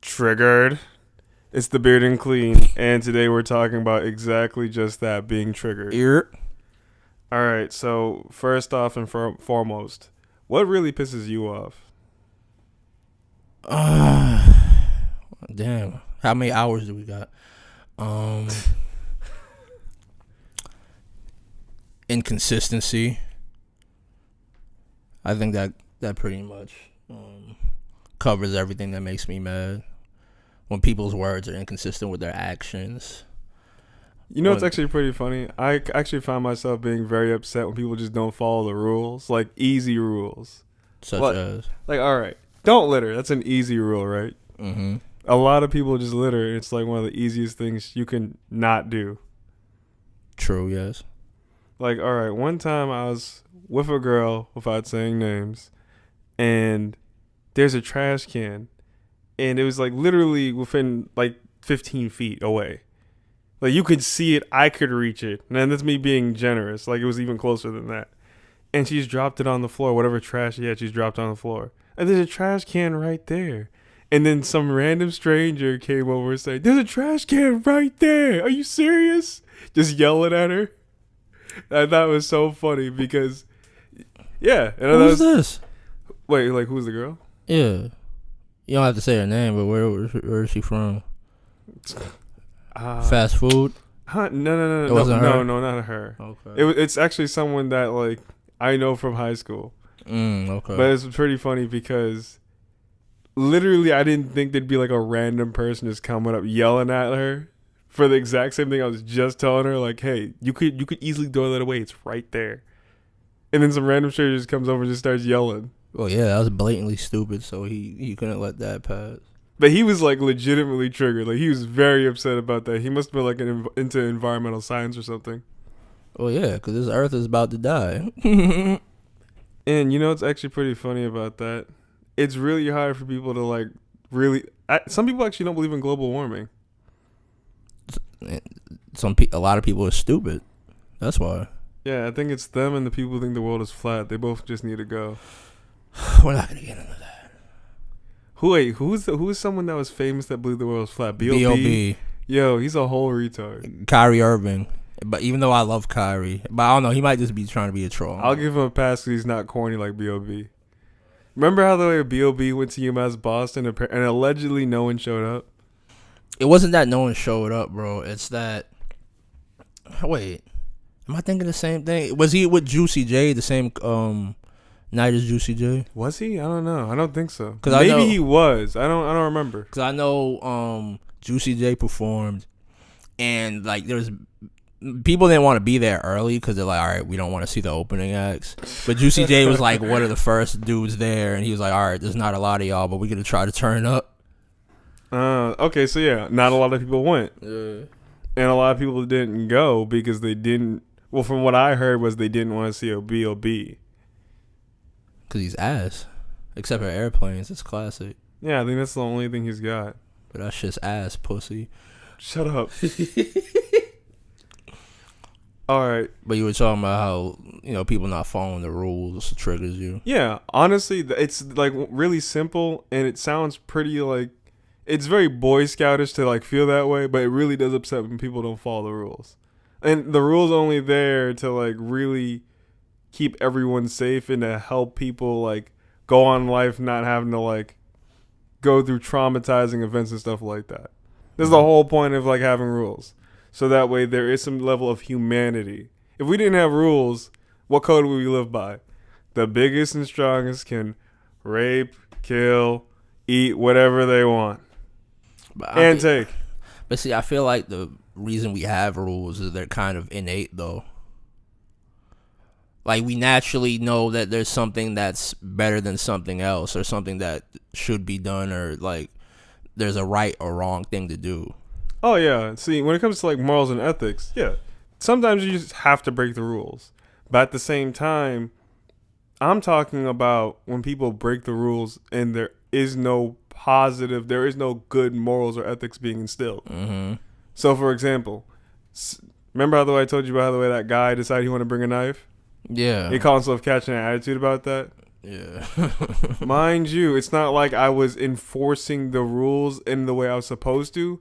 Triggered. It's the Beard and Clean, and today we're talking about exactly just that, being triggered. Ear. All right, so first off and foremost, what really pisses you off? Damn. How many hours do we got? Inconsistency. I think that pretty much covers everything that makes me mad. When people's words are inconsistent with their actions. You know, it's actually pretty funny. I actually find myself being very upset when people just don't follow the rules, like easy rules. Such as? Like, all right, don't litter. That's an easy rule, right? Mm-hmm. A lot of people just litter. It's like one of the easiest things you can not do. True, yes. Like, all right, one time I was with a girl, without saying names, and there's a trash can, and it was like literally within like 15 feet away. Like, you could see it, I could reach it. And that's me being generous. Like, it was even closer than that. And she's dropped it on the floor. Whatever trash she had, she's dropped on the floor. And there's a trash can right there. And then some random stranger came over and said, "There's a trash can right there. Are you serious?" Just yelling at her. I thought it was so funny because, yeah. And Who's this? Wait, like, who's the girl? Yeah. You don't have to say her name, but where is she from? Fast food? Huh? No. It wasn't her? No, not her. Okay. It's actually someone that, like, I know from high school. Okay. But it's pretty funny because literally I didn't think there'd be like a random person just coming up yelling at her for the exact same thing I was just telling her. Like, hey, you could easily throw that away. It's right there. And then some random stranger just comes over and just starts yelling. Well, yeah, that was blatantly stupid, so he couldn't let that pass. But he was like legitimately triggered. Like, he was very upset about that. He must have been like into environmental science or something. Well, yeah, because this earth is about to die. And you know what's actually pretty funny about that? It's really hard for people to like really. Some people actually don't believe in global warming. A lot of people are stupid. That's why. Yeah, I think it's them and the people who think the world is flat. They both just need to go. We're not gonna get into that. Who's someone that was famous that believed the world was flat? B.O.B. Yo, he's a whole retard. Kyrie Irving. But even though I love Kyrie, but I don't know, he might just be trying to be a troll. I'll give him a pass because he's not corny like B.O.B. Remember how the way B.O.B. went to UMass Boston and allegedly no one showed up? It wasn't that no one showed up, bro. It's that. Wait, am I thinking the same thing? Was he with Juicy J the same night as Juicy J? Was he? I don't know. I don't think so. Maybe he was. I don't remember. Because I know Juicy J performed, and like there's people didn't want to be there early because they're like, all right, we don't want to see the opening acts. But Juicy J was like one of the first dudes there, and he was like, all right, there's not a lot of y'all, but we're gonna try to turn up. Okay, so yeah, not a lot of people went. Yeah. And a lot of people didn't go because they didn't. Well, from what I heard was they didn't want to see a B.O.B. Because he's ass. Except for airplanes, it's classic. Yeah, I think that's the only thing he's got. But that's just ass, pussy. Shut up. All right. But you were talking about how, people not following the rules triggers you. Yeah, honestly, it's like really simple, and it sounds pretty like it's very Boy Scoutish to like feel that way, but it really does upset when people don't follow the rules. And the rules only there to like really keep everyone safe and to help people like go on life not having to like go through traumatizing events and stuff like that. This is the whole point of like having rules. So that way there is some level of humanity. If we didn't have rules, what code would we live by? The biggest and strongest can rape, kill, eat whatever they want. Take. But see, I feel like the reason we have rules is they're kind of innate though. Like, we naturally know that there's something that's better than something else, or something that should be done, or like there's a right or wrong thing to do. Oh yeah. See, when it comes to like morals and ethics, yeah, sometimes you just have to break the rules. But at the same time, I'm talking about when people break the rules and there is no good morals or ethics being instilled. Mm-hmm. So, for example, remember how the way I told you about how the way that guy decided he wanted to bring a knife? Yeah. He called himself Catching an Attitude about that. Yeah. Mind you, it's not like I was enforcing the rules in the way I was supposed to.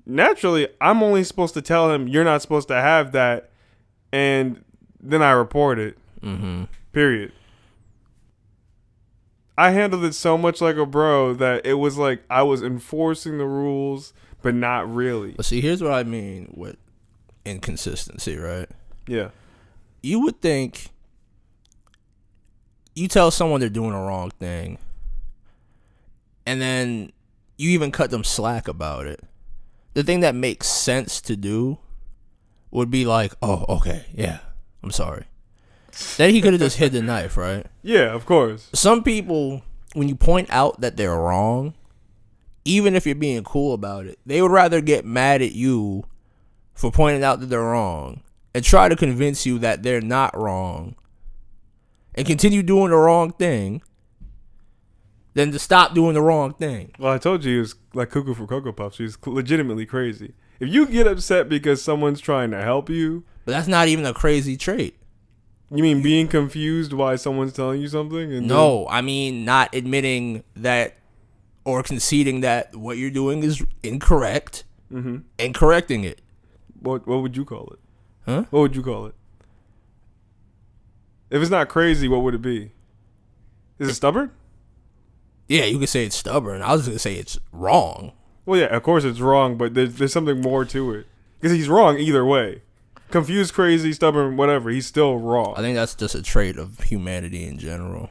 Naturally, I'm only supposed to tell him you're not supposed to have that, and then I report it. Mm-hmm. Period. I handled it so much like a bro that it was like I was enforcing the rules, but not really. But see, here's what I mean with inconsistency, right? Yeah. You would think you tell someone they're doing a wrong thing, and then you even cut them slack about it. The thing that makes sense to do would be like, oh, okay, yeah, I'm sorry. Then he could have just hid the knife, right? Yeah, of course. Some people, when you point out that they're wrong, even if you're being cool about it, they would rather get mad at you for pointing out that they're wrong and try to convince you that they're not wrong and continue doing the wrong thing than to stop doing the wrong thing. Well, I told you he was like cuckoo for Cocoa Puffs. He's legitimately crazy. If you get upset because someone's trying to help you, But that's not even a crazy trait. you mean being confused why someone's telling you something? And No, I mean not admitting that or conceding that what you're doing is incorrect and correcting it. What would you call it? Huh? What would you call it? If it's not crazy, what would it be? Is it stubborn? Yeah, you could say it's stubborn. I was going to say it's wrong. Well, yeah, of course it's wrong, but there's something more to it. Because he's wrong either way. Confused, crazy, stubborn, whatever. He's still wrong. I think that's just a trait of humanity in general.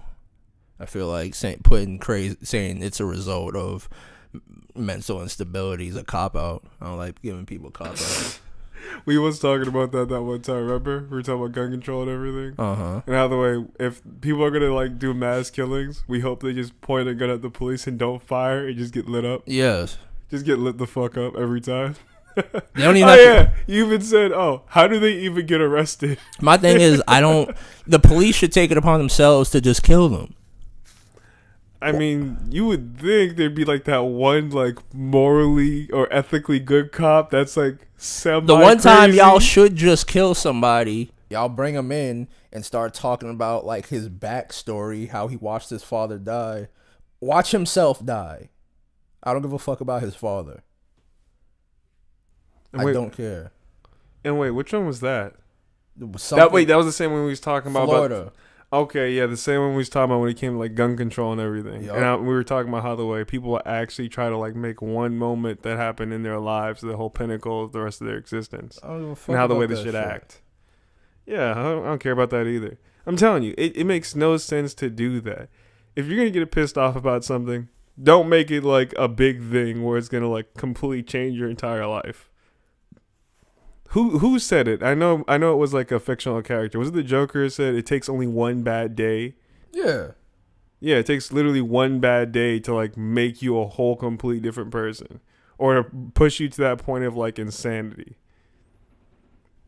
I feel like saying it's a result of mental instability is a cop out. I don't like giving people cop out. We was talking about that one time, remember? We were talking about gun control and everything. Uh-huh. And how the way, if people are going to like do mass killings, we hope they just point a gun at the police and don't fire and just get lit up. Yes. Just get lit the fuck up every time. They don't even Oh, have to- yeah. You even said, how do they even get arrested? My thing is, the police should take it upon themselves to just kill them. I mean, you would think there'd be like that one like morally or ethically good cop that's like semi. The one time y'all should just kill somebody, y'all bring him in and start talking about like his backstory, how he watched his father die. Watch himself die. I don't give a fuck about his father. I don't care. And wait, which one was that? That was That was the same one we was talking about. Florida. Okay, yeah, the same one we was talking about when it came to like gun control and everything. Yep. And we were talking about how the way people actually try to like make one moment that happened in their lives the whole pinnacle of the rest of their existence. I don't give a fuck And how the about way they that should shit. act. Yeah, I don't care about that either. I'm telling you, it makes no sense to do that. If you're going to get pissed off about something, don't make it like a big thing where it's going to like completely change your entire life. Who said it? I know it was like a fictional character. Was it the Joker who said it takes only one bad day? Yeah. Yeah, it takes literally one bad day to like make you a whole complete different person or to push you to that point of like insanity.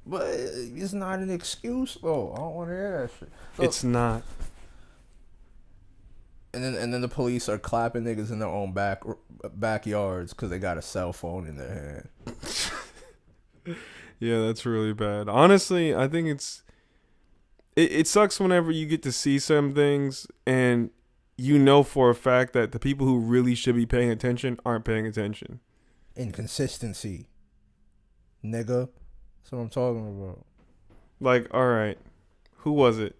But it's not an excuse, though. I don't want to hear that shit. So, It's not. and then the police are clapping niggas in their own backyards because they got a cell phone in their hand. Yeah, that's really bad. Honestly, I think it sucks whenever you get to see some things and you know for a fact that the people who really should be paying attention aren't paying attention. Inconsistency, nigga. That's what I'm talking about. Like, all right, who was it?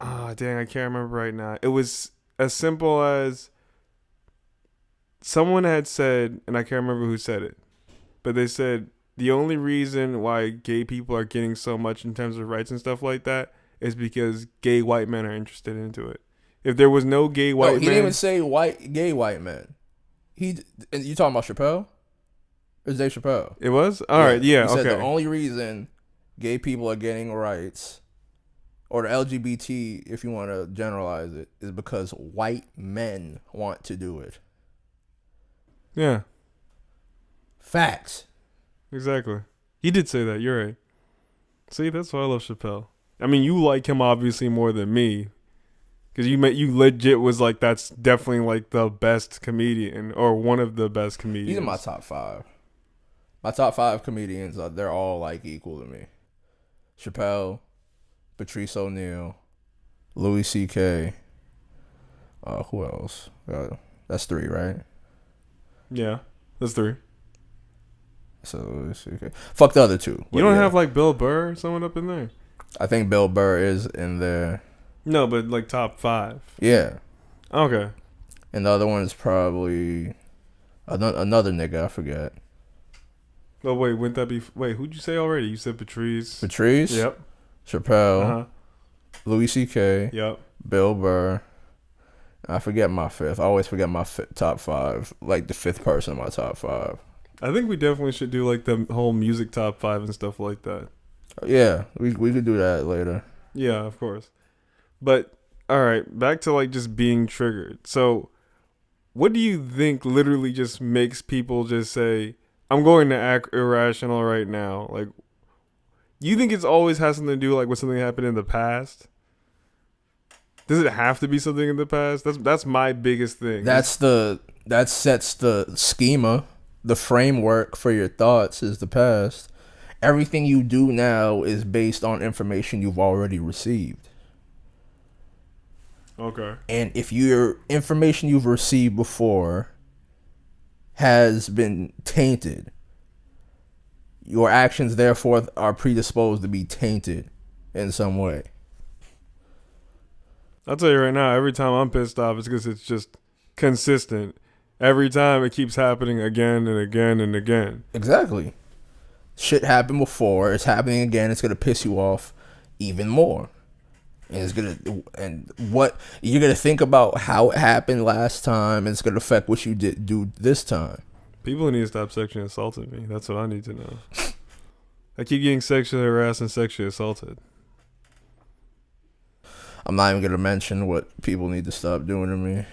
Ah, dang, I can't remember right now. It was as simple as someone had said, and I can't remember who said it, but they said the only reason why gay people are getting so much in terms of rights and stuff like that is because gay white men are interested into it. If there was no gay white men, he didn't even say gay white men. You talking about Chappelle? Or is Dave Chappelle? it was all right. Yeah, He said okay. the only reason gay people are getting rights, or the LGBT, if you want to generalize it, is because white men want to do it. Yeah, Facts. exactly. He did say that. You're right. See, that's why I love Chappelle. I mean, you like him obviously more than me, because you legit was like that's definitely like the best comedian or one of the best comedians. These are my top 5. My top 5 comedians, they're all like equal to me. Chappelle, Patrice O'Neal, Louis C.K. Who else? That's 3, right? Yeah, that's 3. So Louis C.K. Fuck the other 2. You don't have like Bill Burr or someone up in there? I think Bill Burr is in there. No, but like top 5. Yeah. Okay. And the other one is probably another nigga. I forget. Oh wait, wouldn't that be? Wait, who'd you say already? You said Patrice. Patrice. Yep. Chappelle. Uh huh. Louis C.K. Yep. Bill Burr. I forget my 5th. I always forget my top 5. Like the 5th person in my top 5. I think we definitely should do like the whole music top 5 and stuff like that. Yeah, we could do that later. Yeah, of course. But all right, back to like just being triggered. So, what do you think literally just makes people just say, "I'm going to act irrational right now"? Like, you think it's always has something to do like with something happened in the past? Does it have to be something in the past? That's my biggest thing. That sets the schema, the framework for your thoughts is the past. Everything you do now is based on information you've already received. Okay. And if your information you've received before has been tainted, your actions therefore are predisposed to be tainted in some way. I'll tell you right now, every time I'm pissed off, it's because it's just consistent. Every time it keeps happening again and again and again. Exactly. Shit happened before. It's happening again. It's gonna piss you off even more. And what you're gonna think about how it happened last time, and it's gonna affect what you did do this time. People need to stop sexually assaulting me. That's what I need to know. I keep getting sexually harassed and sexually assaulted. I'm not even gonna mention what people need to stop doing to me.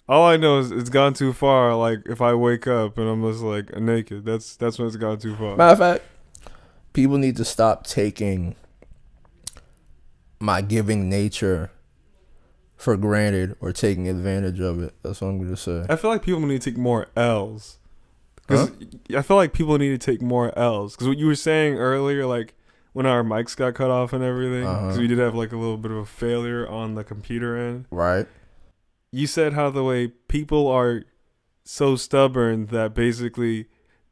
All I know is it's gone too far. Like if I wake up and I'm just like naked, that's when it's gone too far. Matter of fact, people need to stop taking my giving nature for granted or taking advantage of it. That's what I'm gonna say. I feel like people need to take more L's. Because I feel like people need to take more L's. Because what you were saying earlier, like when our mics got cut off and everything, because we did have like a little bit of a failure on the computer end. Right. You said how the way people are so stubborn that basically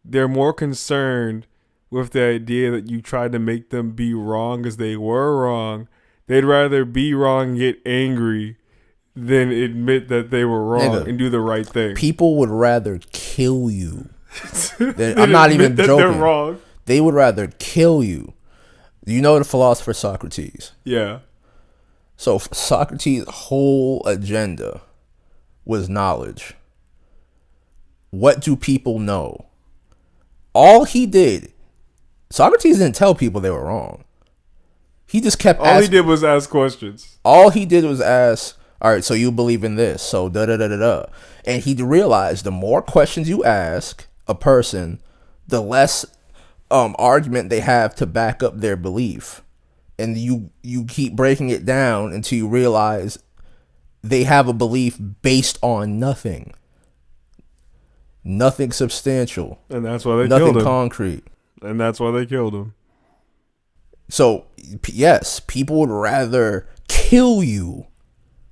they're more concerned with the idea that you tried to make them be wrong because they were wrong. They'd rather be wrong and get angry than admit that they were wrong and do the right thing. People would rather kill you. I'm not even joking. They're wrong. They would rather kill you. You know the philosopher Socrates? Yeah. So Socrates' whole agenda was knowledge. What do people know? All he did, Socrates didn't tell people they were wrong. He just kept asking. All he did was ask questions. All he did was ask, all right, so you believe in this, so da-da-da-da-da. And he realized the more questions you ask a person, the less argument they have to back up their belief. And you keep breaking it down until you realize they have a belief based on nothing. Nothing substantial. And that's why they killed him. Nothing Concrete. And that's why they killed him. So, yes, people would rather kill you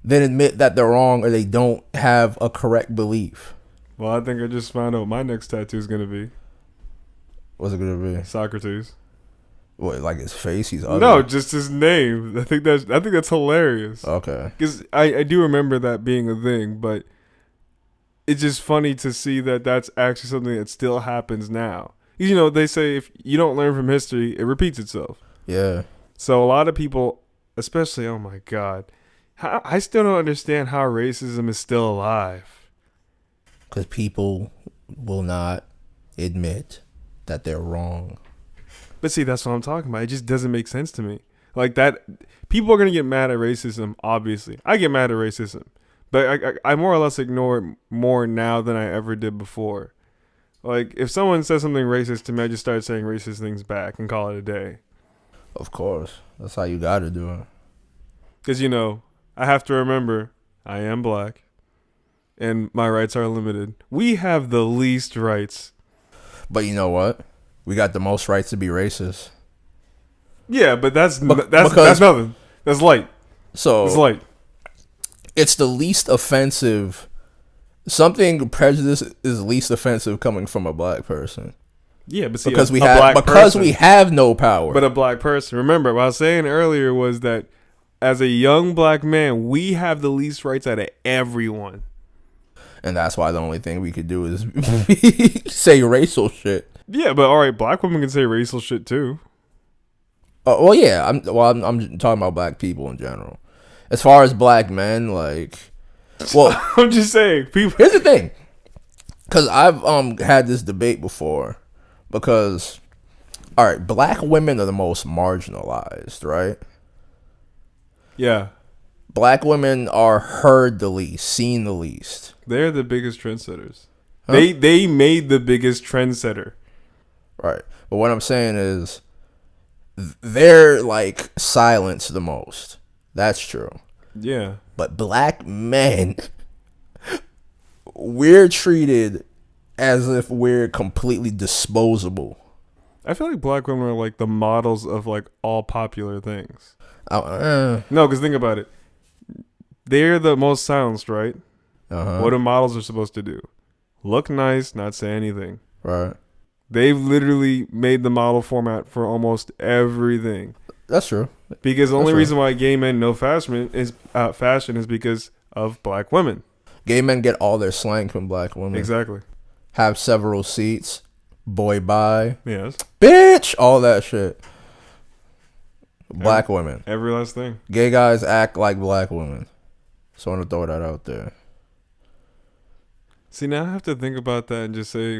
than admit that they're wrong or they don't have a correct belief. Well, I think I just found out what my next tattoo is going to be. What's it going to be? Socrates. What, like his face? He's ugly? No, just his name. I think that's hilarious. Okay. Because I do remember that being a thing, but it's just funny to see that that's actually something that still happens now. You know, they say if you don't learn from history, it repeats itself. Yeah. So a lot of people, especially, oh my God, I still don't understand how racism is still alive. Because people will not admit that they're wrong. But see, that's what I'm talking about. It just doesn't make sense to me. Like that, people are going to get mad at racism, obviously. I get mad at racism. But I more or less ignore it more now than I ever did before. Like, if someone says something racist to me, I just start saying racist things back and call it a day. Of course. That's how you got to do it. Because, you know, I have to remember, I am black. And my rights are limited. We have the least rights. But you know what? We got the most rights to be racist. Yeah, but that's nothing. That's light. So It's like, it's the least offensive. Something prejudice is least offensive coming from a black person yeah, but see, because we person, have no power. but a black person. Remember, what I was saying earlier was that as a young black man, we have the least rights out of everyone. And that's why the only thing we could do is say racial shit. Yeah, but all right, black women can say racial shit too. Well, yeah. I'm talking about black people in general. As far as black men, like, well, I'm just saying, people. here's the thing, because I've had this debate before. Because, all right, black women are the most marginalized, right? Yeah, Black women are heard the least, seen the least. they're the biggest trendsetters. Huh? They made the biggest trendsetter. Right. But what I'm saying is, they're like silenced the most. That's true. Yeah, But black men, we're treated as if we're completely disposable. I feel like black women are like the models of like all popular things. Uh No, because think about it. They're the most silenced, right? huh. What do models are supposed to do? Look nice, not say anything. Right. They've literally made the model format for almost everything. That's true. Because the only That's right. reason why gay men know fashion is because of black women. Gay men get all their slang from black women. Exactly. Have several seats. Boy, bye. Yes. Bitch. All that shit. Black women. Every last thing. Gay guys act like black women. So I want to throw that out there. See, now I have to think about that and just say,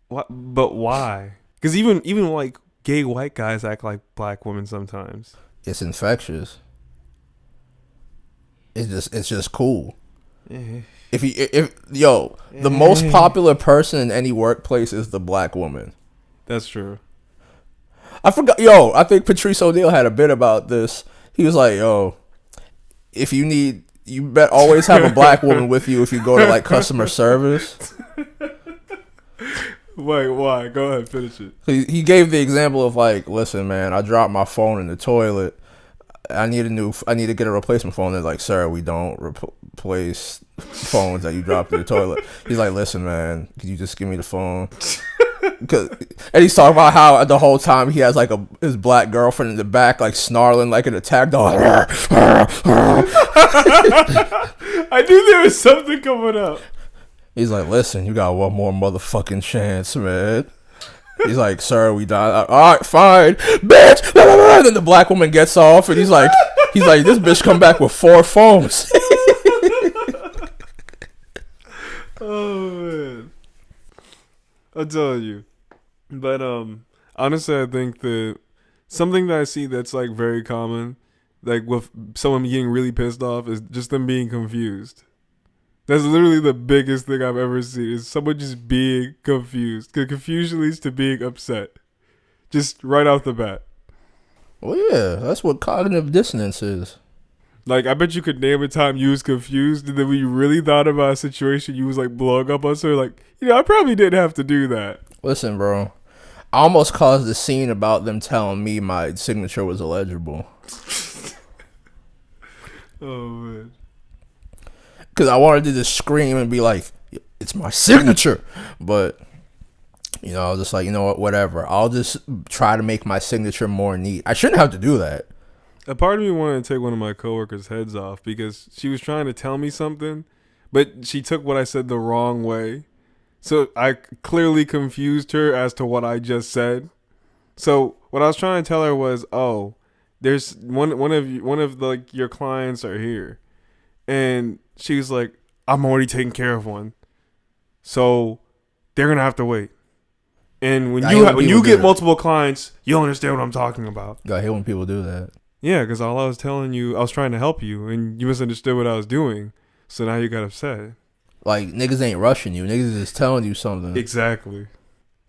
what? But why? Because even like gay white guys act like black women sometimes. It's infectious. It's just cool. Eh. The most popular person in any workplace is the black woman. That's true. I forgot. I think Patrice O'Neal had a bit about this. He was like, if you need, you bet always have a black woman with you if you go to like customer service. Wait, why? Go ahead, finish it. He gave the example of like, listen, man, I dropped my phone in the toilet. I need to get a replacement phone. They're like, sir, we don't replace phones that you dropped in the toilet. He's like, listen, man, can you just give me the phone? And he's talking about how the whole time he has like his black girlfriend in the back, like snarling like an attack dog. I knew there was something coming up. He's like, listen, you got one more motherfucking chance, man. He's like, sir, we died. All right, fine, bitch. And then the black woman gets off, and he's like, this bitch come back with 4 phones. Oh man, I'm telling you. But honestly, I think that something that I see that's like very common, like with someone getting really pissed off, is just them being confused. That's literally the biggest thing I've ever seen, is someone just being confused. Because confusion leads to being upset. Just right off the bat. Well, yeah, that's what cognitive dissonance is. Like, I bet you could name a time you was confused, and then when you really thought about a situation, you was like blowing up on someone, like, I probably didn't have to do that. Listen, bro, I almost caused a scene about them telling me my signature was illegible. Oh, man. Because I wanted to just scream and be like, it's my signature. But, I was just like, you know what, whatever. I'll just try to make my signature more neat. I shouldn't have to do that. A part of me wanted to take one of my coworkers' heads off because she was trying to tell me something, but she took what I said the wrong way. So I clearly confused her as to what I just said. So what I was trying to tell her was, oh, there's one of like your clients are here. And she was like, I'm already taking care of one. So they're going to have to wait. And when you get multiple clients, you'll understand what I'm talking about. I hate when people do that. Yeah, because all I was telling you, I was trying to help you, and you misunderstood what I was doing. So now you got upset. Like, niggas ain't rushing you. Niggas is telling you something. Exactly.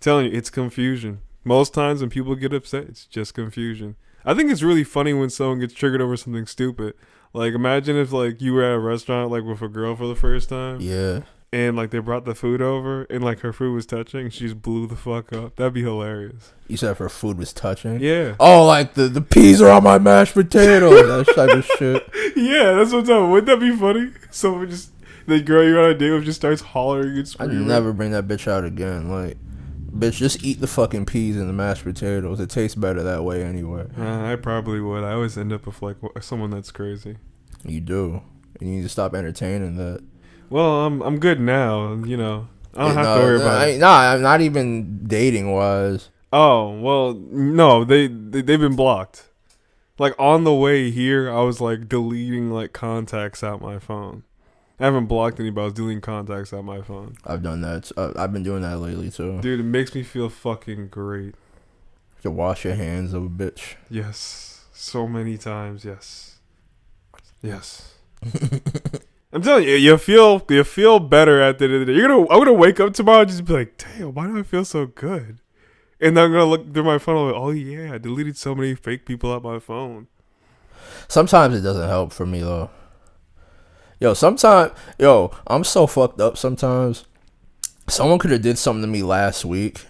Telling you, it's confusion. Most times when people get upset, it's just confusion. I think it's really funny when someone gets triggered over something stupid. Like, imagine if, like, you were at a restaurant, like, with a girl for the first time. Yeah. and like they brought the food over, and like her food was touching, she just blew the fuck up. That'd be hilarious. You said if her food was touching? Yeah. Oh, like the peas are on my mashed potatoes. That type of shit. Yeah, that's what's up. Wouldn't that be funny? Someone just the girl you're on a date with just starts hollering and I'd screaming. never bring that bitch out again. Like, bitch, just eat the fucking peas and the mashed potatoes. It tastes better that way anyway. I probably would. I always end up with like someone that's crazy. You do. You need to stop entertaining that. Well, I'm good now. You know, I don't have to worry about it. Nah, I'm not even dating wise. Oh well, no, they've been blocked. Like on the way here, I was like deleting like contacts out my phone. I haven't blocked anybody. I was deleting contacts out my phone. I've done that. I've been doing that lately too. Dude, it makes me feel fucking great. To wash your hands of a bitch. Yes, so many times. Yes. I'm telling you, you feel better at the end of the day. I'm gonna wake up tomorrow and just be like, damn, why do I feel so good? And then I'm gonna look through my phone and like, oh yeah, I deleted so many fake people out my phone. Sometimes it doesn't help for me though. I'm so fucked up sometimes. Someone could have did something to me last week.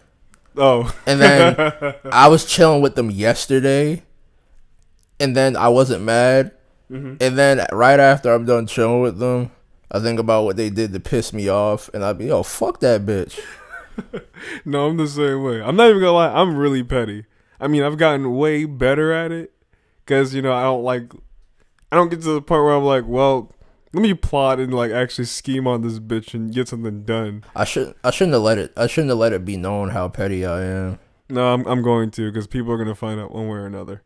Oh. And then I was chilling with them yesterday. And then I wasn't mad. Mm-hmm. And then right after I'm done chilling with them, I think about what they did to piss me off. And I'd be, fuck that bitch. No, I'm the same way. I'm not even gonna lie. I'm really petty. I mean, I've gotten way better at it. Because, I don't get to the point where I'm like, well, let me plot and like actually scheme on this bitch and get something done. I shouldn't have let it be known how petty I am. No, I'm going to, because people are gonna find out one way or another.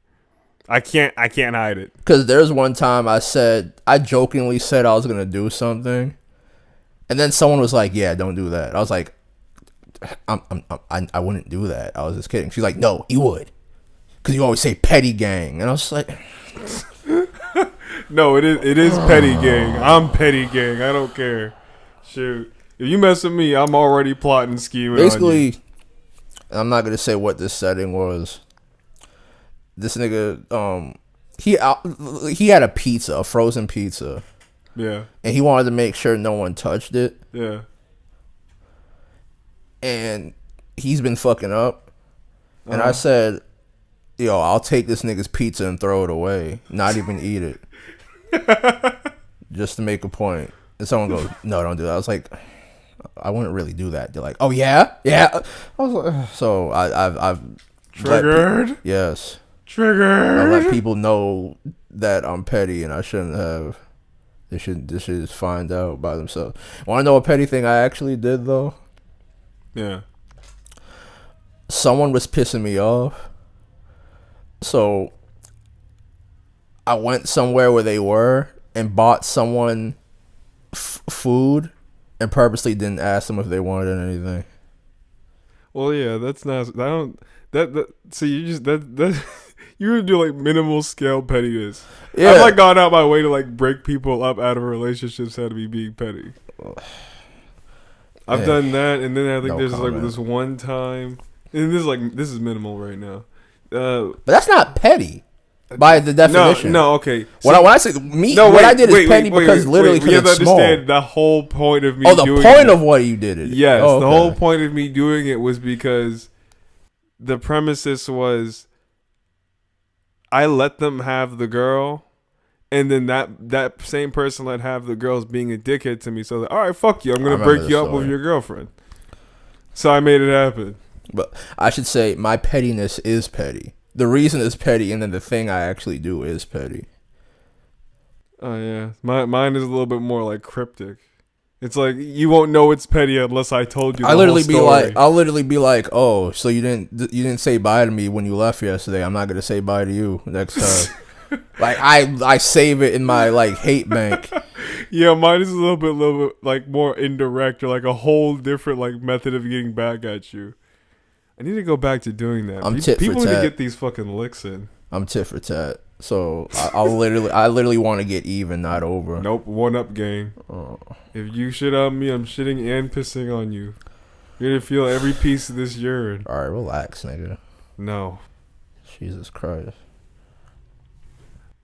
I can't hide it. Because there's one time I jokingly said I was gonna do something, and then someone was like, "Yeah, don't do that." I was like, I wouldn't do that. I was just kidding. She's like, "No, you would, because you always say petty gang," and I was like. No, it is petty gang. I'm petty gang. I don't care. Shoot. If you mess with me, I'm already plotting, scheming. Basically, on you. I'm not gonna say what this setting was. This nigga, he had a frozen pizza. Yeah. And he wanted to make sure no one touched it. Yeah. And he's been fucking up. And I said, I'll take this nigga's pizza and throw it away. Not even eat it. Just to make a point. And someone goes, no, don't do that. I was like, I wouldn't really do that. They're like, oh yeah? Yeah. I was like, so I've triggered? Yes. Triggered. I let people know that I'm petty and I shouldn't have. They should just find out by themselves. Want to know a petty thing I actually did though? Yeah. Someone was pissing me off. So I went somewhere where they were and bought someone food and purposely didn't ask them if they wanted anything. Well, yeah, that's not. I don't. That. See, you just that. You would do like minimal scale pettiness. Yeah. I've like gone out my way to like break people up out of relationships out of me being petty. I've done that, and then I think there's like this one time, and this is minimal right now. But that's not petty. By the definition. No, okay. When I say what I did is petty because literally because it's small. You have to understand the whole point of me doing it. Oh, the point of what you did it. Yes, the whole point of me doing it was because the premises was I let them have the girl, and then that same person let have the girls being a dickhead to me. So, all right, fuck you. I'm going to break you up with your girlfriend. So I made it happen. But I should say my pettiness is petty. The reason is petty, and then the thing I actually do is petty. Oh, yeah. Mine is a little bit more, like, cryptic. It's like, you won't know it's petty unless I told you the whole story. I'll literally be like, oh, so you didn't say bye to me when you left yesterday. I'm not going to say bye to you next time. Like, I save it in my, like, hate bank. Yeah, mine is a little bit, like, more indirect, or, like, a whole different, like, method of getting back at you. I need to go back to doing that. People need to get these fucking licks in. I'm tit for tat. So I literally want to get even, not over. Nope, one up gang. Oh. If you shit on me, I'm shitting and pissing on you. You're gonna feel every piece of this urine. All right, relax, nigga. No. Jesus Christ.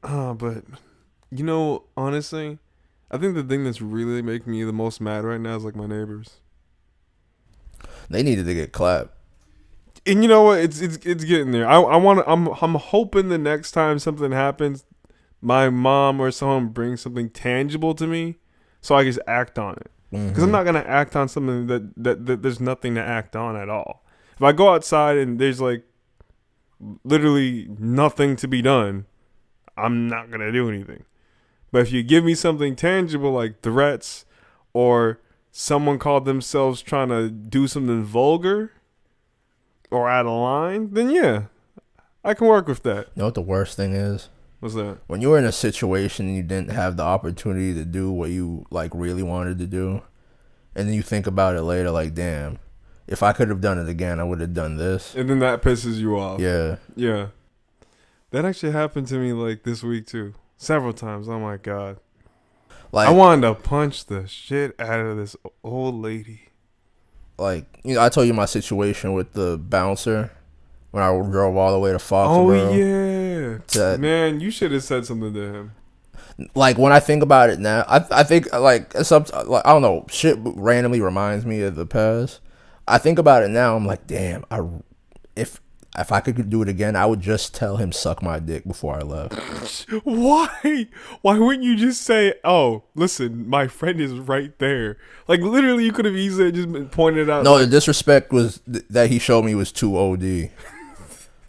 But honestly, I think the thing that's really making me the most mad right now is like my neighbors. They needed to get clapped. And you know what? It's getting there. I'm hoping the next time something happens, my mom or someone brings something tangible to me, so I just act on it. Because I'm not gonna act on something that there's nothing to act on at all. If I go outside and there's like literally nothing to be done, I'm not gonna do anything. But if you give me something tangible like threats or someone called themselves trying to do something vulgar or out of line, then yeah, I can work with that. You know what the worst thing is? What's that? When you were in a situation and you didn't have the opportunity to do what you like really wanted to do, and then you think about it later, like, damn, if I could have done it again, I would have done this. And then that pisses you off. Yeah. Yeah. That actually happened to me like this week too. Several times. Oh my God. Like, I wanted to punch the shit out of this old lady. Like, you know, I told you my situation with the bouncer when I drove all the way to Foxborough. Oh yeah. Man, you should have said something to him. Like, when I think about it now, I think like I don't know, shit randomly reminds me of the past. I think about it now, I'm like, damn, if I could do it again, I would just tell him suck my dick before I left. Why? Why wouldn't you just say, "Oh, listen, my friend is right there"? Like literally, you could have easily just been pointed out. No, like, the disrespect was that he showed me was too OD.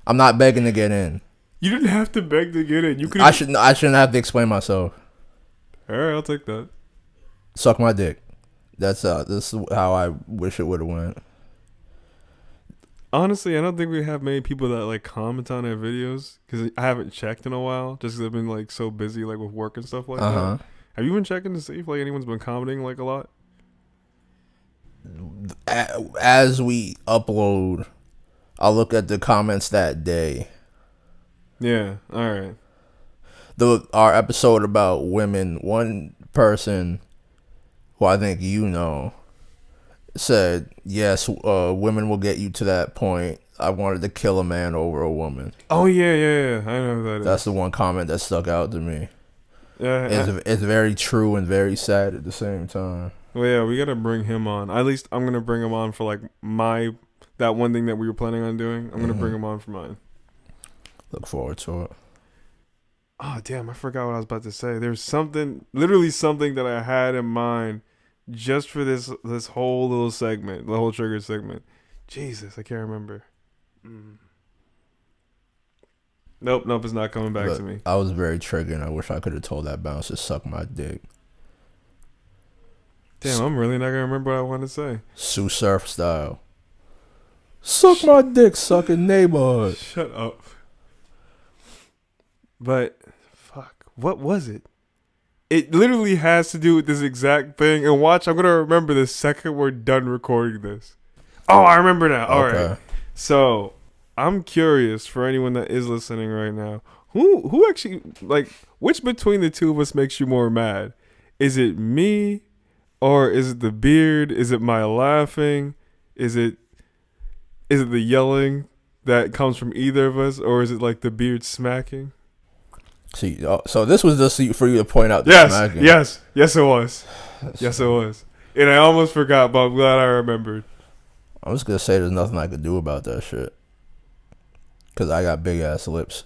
I'm not begging to get in. You didn't have to beg to get in. You could. I shouldn't have to explain myself. All right, I'll take that. Suck my dick. This is how I wish it would have went. Honestly, I don't think we have many people that like comment on our videos because I haven't checked in a while. Just 'cause I've been like so busy like with work and stuff like that. Have you been checking to see if like anyone's been commenting like a lot? As we upload, I'll look at the comments that day. Yeah. All right. Our episode about women. One person who I think you know said, yes, women will get you to that point. I wanted to kill a man over a woman. Oh yeah. I know who that is. That's the one comment that stuck out to me. Yeah, it's very true and very sad at the same time. Well, yeah, we gotta bring him on. At least I'm gonna bring him on for like that one thing that we were planning on doing. I'm gonna bring him on for mine. Look forward to it. Oh damn, I forgot what I was about to say. There's literally something that I had in mind just for this whole little segment, the whole trigger segment. Jesus, I can't remember. Nope, it's not coming back to me. I was very triggered. I wish I could have told that bouncer to suck my dick. Damn, I'm really not gonna remember what I wanted to say. Sue Surf style. Suck my dick, sucking neighborhood. Shut up. But fuck, what was it? It literally has to do with this exact thing. And watch, I'm gonna remember the second we're done recording this. Oh, I remember now. All right. So I'm curious for anyone that is listening right now. Who actually like which between the two of us makes you more mad? Is it me, or is it the beard? Is it my laughing? Is it the yelling that comes from either of us, or is it like the beard smacking? See, so this was just for you to point out. Smacking. Yes, it was. Yes, it was. And I almost forgot, but I'm glad I remembered. I was gonna say there's nothing I could do about that shit, cause I got big ass lips.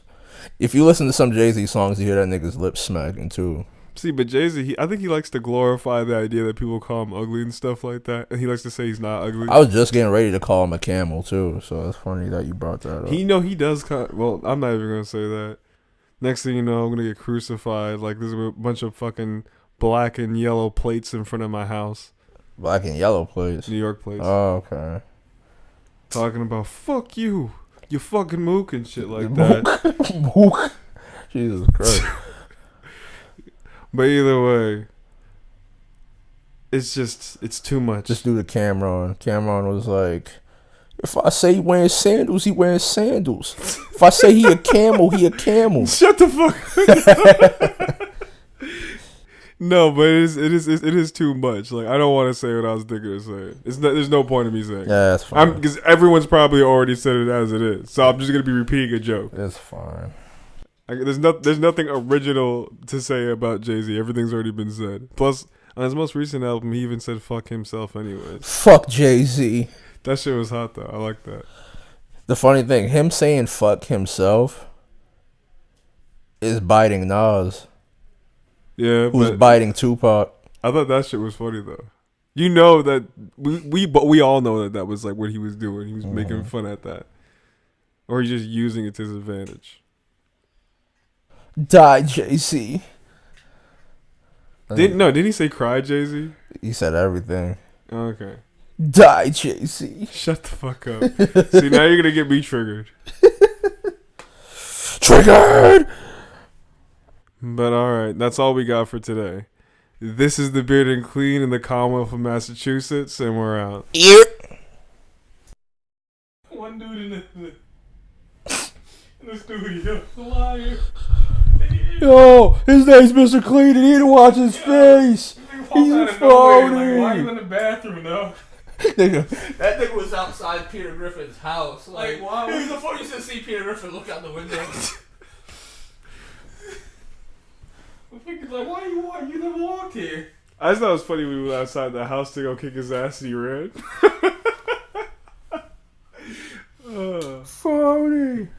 If you listen to some Jay-Z songs, you hear that nigga's lips smacking too. See, but Jay-Z, I think he likes to glorify the idea that people call him ugly and stuff like that, and he likes to say he's not ugly. I was just getting ready to call him a camel too, so it's funny that you brought that up. He does. Well, I'm not even gonna say that. Next thing you know, I'm gonna get crucified. Like there's a bunch of fucking black and yellow plates in front of my house. Black and yellow plates. New York plates. Oh, okay. Talking about fuck you fucking mook and shit like that. Mook. Jesus Christ. But either way, it's too much. Just do the Cameron. Cameron was like, if I say he wearing sandals, he wearing sandals. If I say he a camel, he a camel. Shut the fuck up. No, but it is too much. Like I don't want to say what I was thinking of saying. There's no point in me saying. Yeah, that's fine. Because everyone's probably already said it as it is. So I'm just gonna be repeating a joke. It's fine. There's nothing original to say about Jay-Z. Everything's already been said. Plus, on his most recent album, he even said "fuck himself" anyways. Fuck Jay-Z. That shit was hot though. I like that. The funny thing, him saying "fuck himself" is biting Nas, Yeah, who's but biting Tupac. I thought that shit was funny though. You know that we all know that was like what he was doing. He was making fun at that, or he's just using it to his advantage. Die, Jay-Z. Didn't he say "cry, Jay-Z"? He said everything. Okay. Die, Jay-Z. Shut the fuck up. See, now you're gonna get me triggered. Triggered. But alright, that's all we got for today. This is the Beard and Clean in the Commonwealth of Massachusetts, and we're out. Ear. One dude in the studio. The liar. Yo, his name's Mr. Clean and he didn't watch his face. He's a phony. Why are you in the bathroom though? That nigga was outside Peter Griffin's house. Like, why? It was the funny to see Peter Griffin look out the window. Like, why you never walked here? I just thought it was funny when we went outside the house to go kick his ass and he ran. Phony.